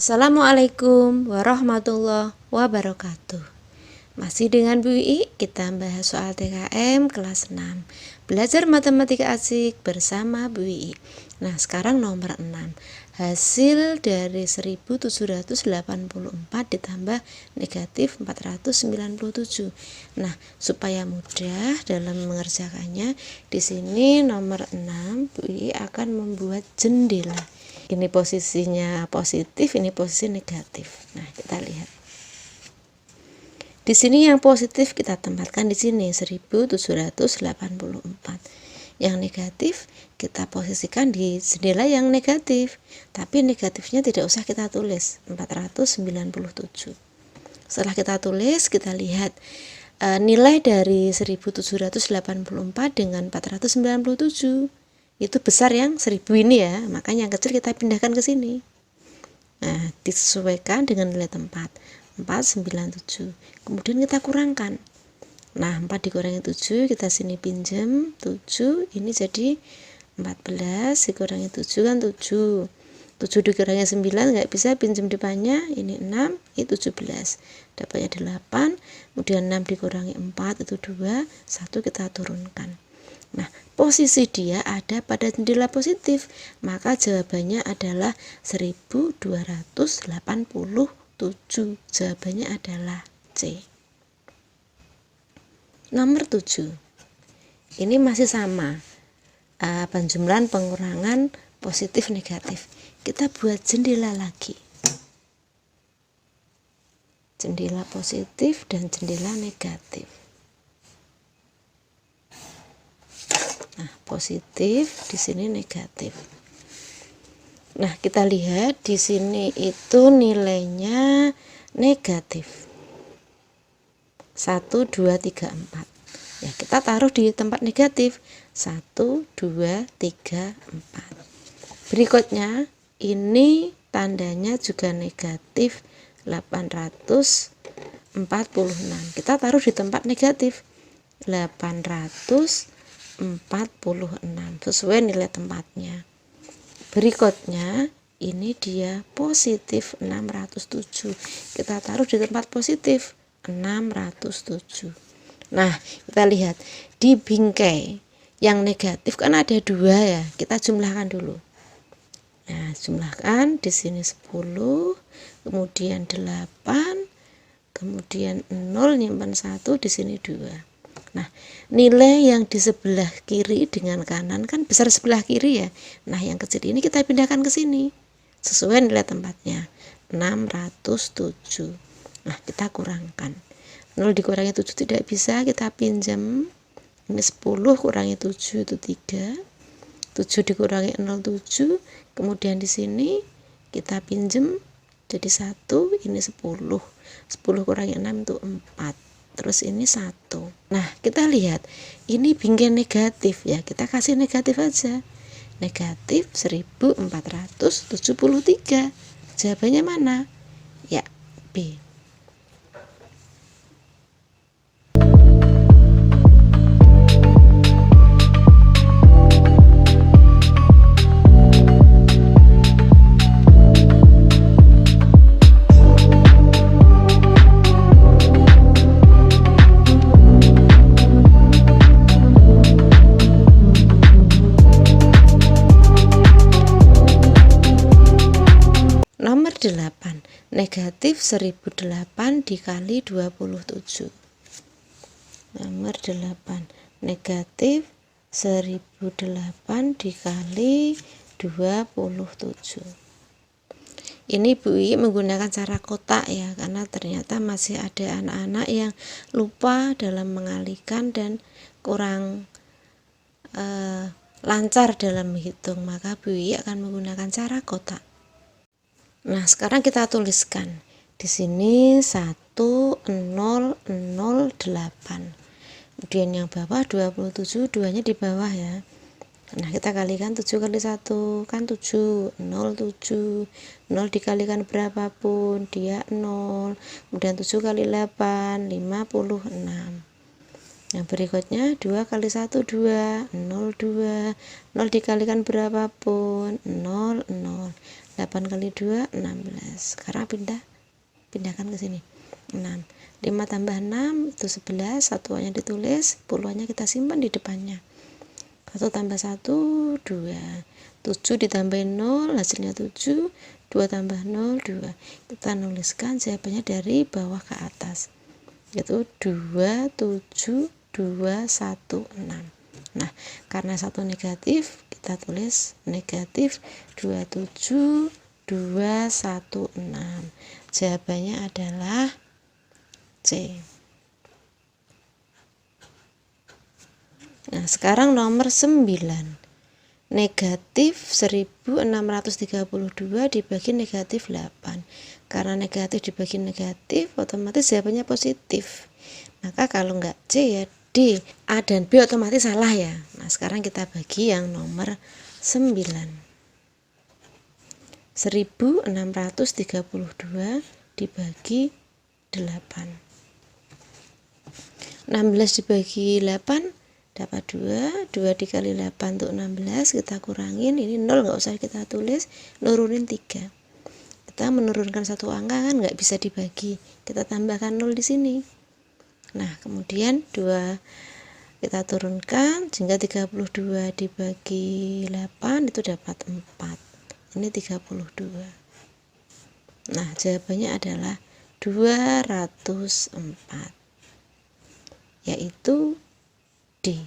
Assalamualaikum warahmatullahi wabarakatuh. Masih dengan Bu Ii, kita bahas soal TKM kelas 6. Belajar matematika asik bersama Bu Ii. Nah, sekarang nomor 6. Hasil dari 1784 ditambah negatif 497. Nah, supaya mudah dalam mengerjakannya, di sini nomor 6 Bu Ii akan membuat jendela. Ini posisinya positif, ini posisi negatif. Nah, kita lihat. Di sini yang positif kita tempatkan di sini 1784. Yang negatif kita posisikan di jendela yang negatif. Tapi negatifnya tidak usah kita tulis, 497. Setelah kita tulis, kita lihat nilai dari 1784 dengan 497. Itu besar yang 1000 ini ya, makanya yang kecil kita pindahkan ke sini. Nah, disesuaikan dengan nilai tempat 497. Kemudian kita kurangkan. Nah, 4 dikurangi 7, kita sini pinjam 7, ini jadi 14 dikurangi 7 kan 7. 7 dikurangi 9 nggak bisa, pinjam depannya, ini 6, ini 17. Dapatnya 8, kemudian 6 dikurangi 4 itu 2, 1 kita turunkan. Nah, posisi dia ada pada jendela positif, maka jawabannya adalah 1287. Jawabannya adalah C. Nomor 7. Ini masih sama. Penjumlahan pengurangan positif negatif. Kita buat jendela lagi. Jendela positif dan jendela negatif. Nah, positif, di sini negatif. Nah, kita lihat di sini itu nilainya negatif. 1, 2, 3, 4. Ya, kita taruh di tempat negatif. 1, 2, 3, 4. Berikutnya, ini tandanya juga negatif 846. Kita taruh di tempat negatif. 846 sesuai nilai tempatnya. Berikutnya ini dia positif 607, kita taruh di tempat positif 607. Nah, kita lihat di bingkai yang negatif kan ada 2 ya, kita jumlahkan dulu. Nah, jumlahkan di sini 10, kemudian 8, kemudian 0 nyimpan 1, di sini 2. Nah, nilai yang di sebelah kiri dengan kanan kan besar sebelah kiri ya. Nah, yang kecil ini kita pindahkan ke sini sesuai nilai tempatnya 607. Nah, kita kurangkan. 0 dikurangi 7 tidak bisa, kita pinjam. Ini 10 kurangi 7 itu 3. 7 dikurangi 07, kemudian di sini kita pinjam jadi 1, ini 10. 10 kurangi 6 itu 4. Terus ini 1. Nah, kita lihat ini bingkai negatif ya, kita kasih negatif aja. Negatif 1473. Jawabannya mana? Ya, B. Nomor 8, negatif 1008 dikali 27. Nomor 8, negatif 1008 dikali 27. Ini Bu I menggunakan cara kotak ya, karena ternyata masih ada anak-anak yang lupa dalam mengalihkan dan kurang lancar dalam menghitung, maka Bu I akan menggunakan cara kotak. Nah, sekarang kita tuliskan di sini 1008. Kemudian yang bawah 27, 2-nya di bawah ya. Nah, kita kalikan 7 kali 1 kan 7, 07. 0 dikalikan berapapun dia 0. Kemudian 7 kali 8 56. Yang berikutnya 2 kali 1 2, 02. 0 dikalikan berapapun 0, 0. 8 kali 2 16. Sekarang pindahkan ke sini. 6. 5 tambah 6 itu 11, satuannya ditulis, puluhannya kita simpan di depannya. 1 tambah 1 2. 7 ditambahin 0 hasilnya 7. 2 tambah 0 2. Kita nuliskan jawabannya dari bawah ke atas, yaitu 2 7 2 1 6. Nah, karena satu negatif, kita tulis negatif 27 2 1 6. Jawabannya adalah C. Nah, sekarang nomor 9. Negatif 1632 dibagi negatif 8. Karena negatif dibagi negatif, otomatis jawabannya positif. Maka kalau enggak C ya D. A dan B otomatis salah ya. Nah, sekarang kita bagi yang nomor 9. 1632 dibagi 8. 16 dibagi 8 dapat 2. 2 dikali 8 untuk 16, kita kurangin, ini 0 nggak usah kita tulis, nurunin 3. Kita menurunkan satu angka kan nggak bisa dibagi, kita tambahkan 0 di sini. Nah, kemudian 2 kita turunkan sehingga 32 dibagi 8 itu dapat 4. Ini 32. Nah, jawabannya adalah 204, yaitu D.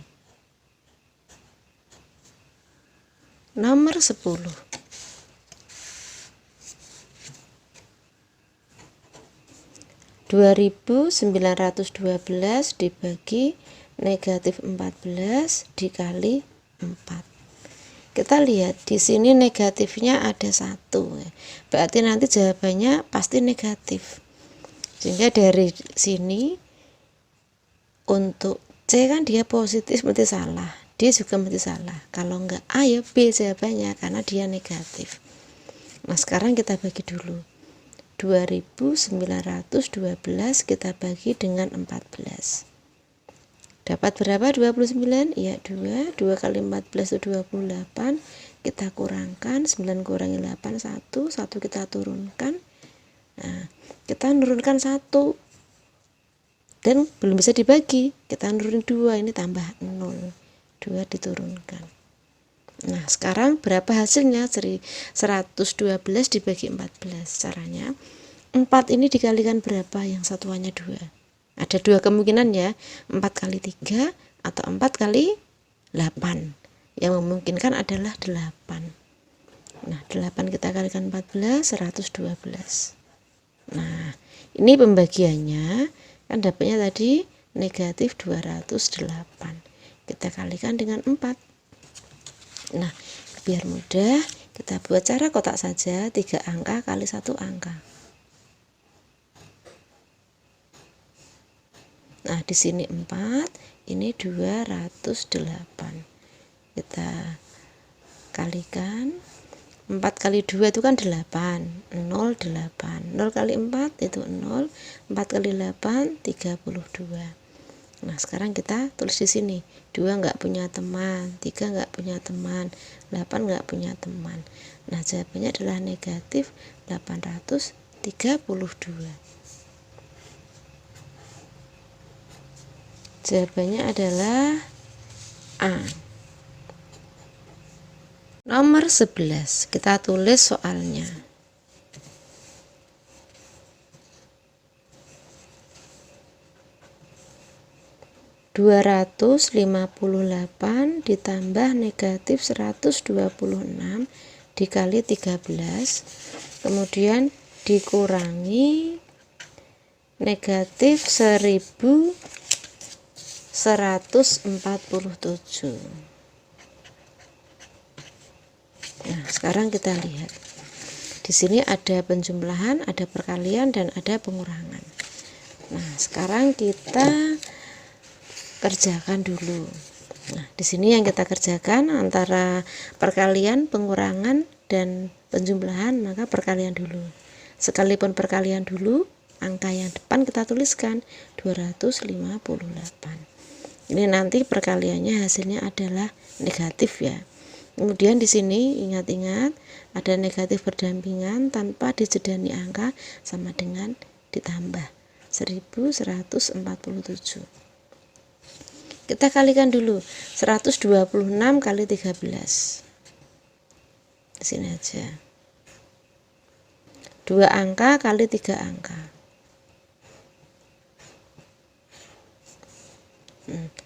Nomor 10. 2912 dibagi negatif 14 dikali 4. Kita lihat di sini negatifnya ada 1. Berarti nanti jawabannya pasti negatif. Sehingga dari sini untuk C kan dia positif berarti salah, D juga berarti salah. Kalau enggak A ya B jawabannya karena dia negatif. Nah, sekarang kita bagi dulu. 2912 kita bagi dengan 14. Dapat berapa? 29? Ya, 2. 2 kali 14 itu 28. Kita kurangkan, 9 kurangi 8 1, 1 kita turunkan. Nah, kita menurunkan 1. Dan belum bisa dibagi, kita nurunin 2, ini tambah 0, 2 diturunkan. Nah, sekarang berapa hasilnya? 112 dibagi 14. Caranya 4 ini dikalikan berapa? Yang satuannya 2. Ada 2 kemungkinan ya, 4 kali 3 atau 4 kali 8. Yang memungkinkan adalah 8. Nah, 8 kita kalikan 14, 112. Nah, ini pembagiannya. Kan dapatnya tadi negatif 208. Kita kalikan dengan 4. Nah, biar mudah kita buat cara kotak saja, 3 angka kali 1 angka. Nah, di sini 4, ini 208. Kita kalikan. 4 kali 2 itu kan 8, 0, 8. 0 kali 4 itu 0, 4 kali 8, 32. Nah, sekarang kita tulis di sini. 2 nggak punya teman, 3 nggak punya teman, 8 nggak punya teman. Nah, jawabannya adalah negatif 832. Jawabannya adalah A. Nomor 11, kita tulis soalnya. (258) ditambah negatif 126 dikali 13, kemudian dikurangi negatif 1147. Nah, sekarang kita lihat. Di sini ada penjumlahan, ada perkalian, dan ada pengurangan. Nah, sekarang kita kerjakan dulu. Nah, di sini yang kita kerjakan antara perkalian, pengurangan, dan penjumlahan, maka perkalian dulu. Sekalipun perkalian dulu, angka yang depan kita tuliskan 258. Ini nanti perkaliannya hasilnya adalah negatif ya. Kemudian di sini ingat-ingat ada negatif berdampingan tanpa dijedani angka sama dengan ditambah 1147. Kita kalikan dulu 126 kali 13. Di sini aja. 2 angka kali 3 angka.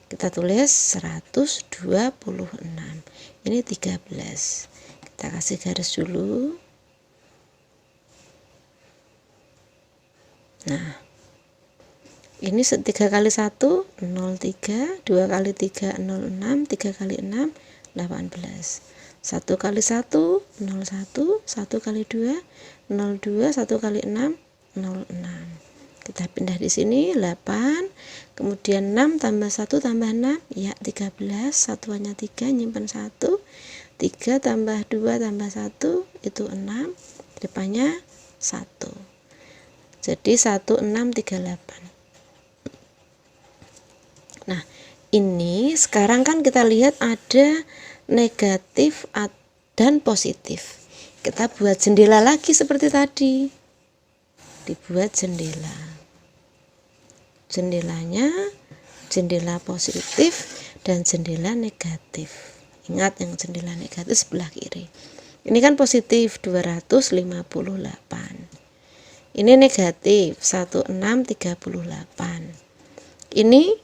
Kita tulis 126. Ini 13. Kita kasih garis dulu. Nah, ini 3 kali 1 03, 2 kali 3 06, 3 kali 6 18. 1 kali 1 01, 1 kali 2 02, 1 kali 6 06. Kita pindah di sini 8, kemudian 6 tambah 1 tambah 6 ya 13, satuannya 3, nyimpen 1, 3 tambah 2 tambah 1 itu 6, depannya 1. Jadi 1638. Nah, ini sekarang kan kita lihat ada negatif dan positif. Kita buat jendela lagi seperti tadi. Dibuat jendela. Jendelanya jendela positif dan jendela negatif. Ingat yang jendela negatif sebelah kiri. Ini kan positif 258. Ini negatif 1638. Ini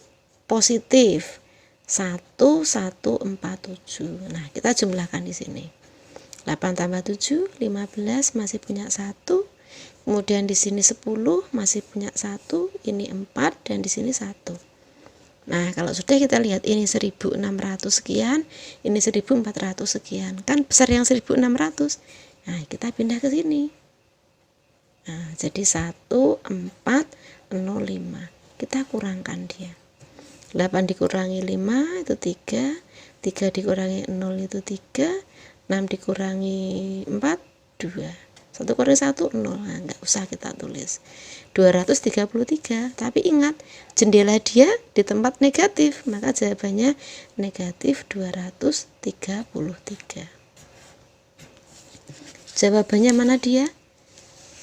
positif 1147. Nah, kita jumlahkan di sini. 8 tambah 7 15, masih punya 1. Kemudian di sini 10 masih punya 1, ini 4 dan di sini 1. Nah, kalau sudah kita lihat ini 1600 sekian, ini 1400 sekian. Kan besar yang 1600. Nah, kita pindah ke sini. Nah, jadi 1405. Kita kurangkan dia. 8 dikurangi 5 itu 3, 3 dikurangi 0 itu 3, 6 dikurangi 4 2. 1 kurangi 1 0. Nah, enggak usah kita tulis 233. Tapi ingat jendela dia di tempat negatif, maka jawabannya negatif 233. Jawabannya mana dia?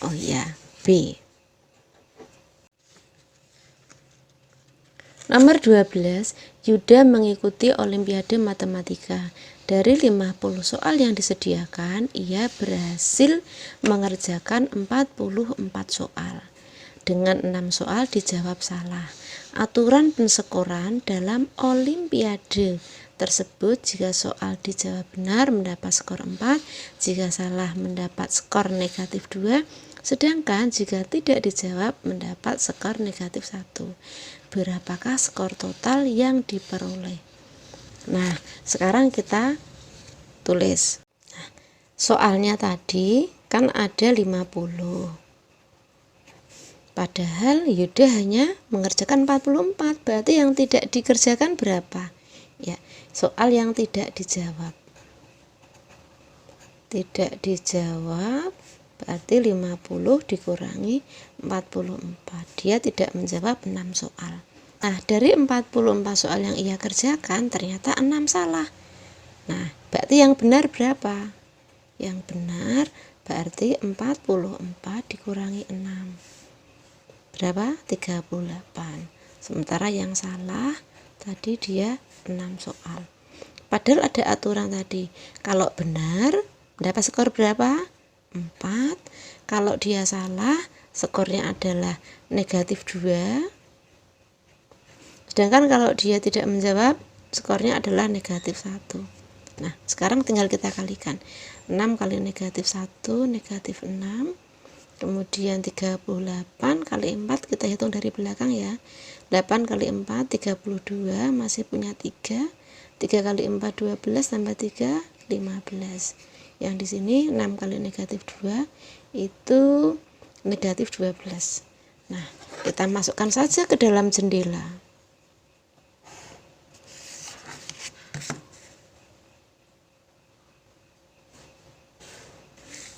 Oh iya, B. Nomor 12, Yuda mengikuti Olimpiade Matematika. Dari 50 soal yang disediakan, ia berhasil mengerjakan 44 soal. Dengan 6 soal dijawab salah. Aturan penskoran dalam Olimpiade tersebut, jika soal dijawab benar mendapat skor 4, jika salah mendapat skor negatif 2, sedangkan jika tidak dijawab mendapat skor negatif 1. Berapakah skor total yang diperoleh? Nah, sekarang kita tulis. Nah, soalnya tadi kan ada 50. Padahal Yuda hanya mengerjakan 44. Berarti yang tidak dikerjakan berapa? Ya, soal yang tidak dijawab. Tidak dijawab berarti 50 dikurangi 44. Dia tidak menjawab 6 soal. Nah, dari 44 soal yang ia kerjakan ternyata 6 salah. Nah, berarti yang benar berapa? Yang benar berarti 44 dikurangi 6. Berapa? 38. Sementara yang salah tadi dia 6 soal. Padahal ada aturan tadi. Kalau benar mendapat skor berapa? 4. Kalau dia salah, skornya adalah negatif 2. Sedangkan kalau dia tidak menjawab, skornya adalah negatif 1. Nah, sekarang tinggal kita kalikan. 6 kali negatif 1, negatif 6. Kemudian 38 kali 4, kita hitung dari belakang ya. 8 kali 4, 32, masih punya 3. 3 kali 4, 12, tambah 3, 15. Yang di sini 6 kali negatif 2, itu negatif 12. Nah, kita masukkan saja ke dalam jendela.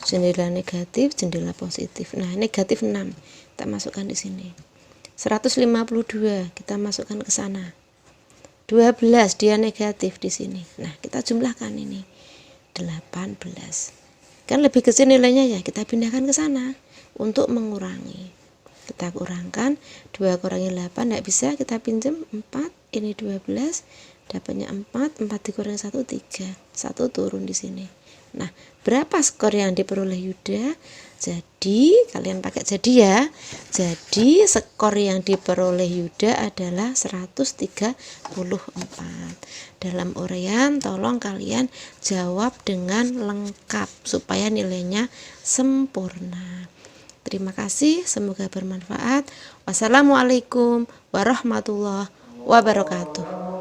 Jendela negatif, jendela positif. Nah, negatif 6 kita masukkan di sini. 152 kita masukkan ke sana. 12 dia negatif di sini. Nah, kita jumlahkan ini. 18. Kan lebih kecil nilainya ya, kita pindahkan ke sana untuk mengurangi. Kita kurangkan, 2 kurangi 8 tidak bisa, kita pinjam 4, ini 12, dapatnya 4 dikurangi 1, 3, 1 turun di sini. Nah, berapa skor yang diperoleh Yuda? Jadi, kalian pakai jadi ya. Jadi, skor yang diperoleh Yuda adalah 134. Dalam uraian, tolong kalian jawab dengan lengkap supaya nilainya sempurna. Terima kasih, semoga bermanfaat. Wassalamualaikum warahmatullahi wabarakatuh.